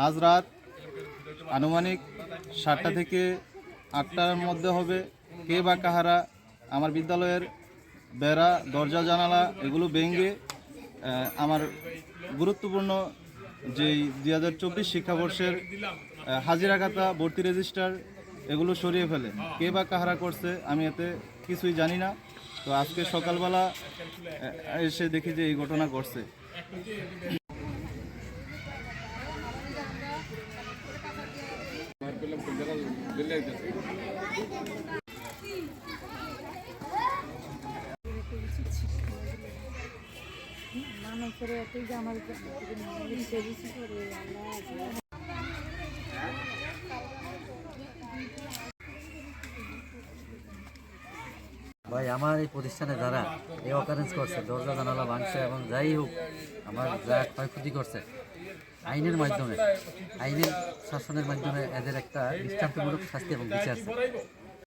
আজ রাত আনুমানিক 7টা থেকে 8টার মধ্যে হবে। কে বা কাহারা আমার বিদ্যালয়ের বেড়া, দরজা, জানালা এগুলো ভেঙে আমার গুরুত্বপূর্ণ যেই 2024 শিক্ষাবর্ষের হাজিরা খাতা, ভর্তি রেজিস্টার এগুলো সরিয়ে ফেলে। কে বা কাহারা করছে আমি এতে কিছুই জানি না। তো আজকে সকালবেলা এসে দেখি যে এই ঘটনা ঘটছে। ভাই, আমার এই প্রতিষ্ঠানে যারা এই অকারেন্স করছে, দরজা জানালা ভাঙছে এবং যাই হোক আমার যা ক্ষয়ক্ষতি করছে, আইনের মাধ্যমে, আইনের শাসনের মাধ্যমে এদের একটা দৃষ্টান্তমূলক শাস্তি এবং বিচার চাই।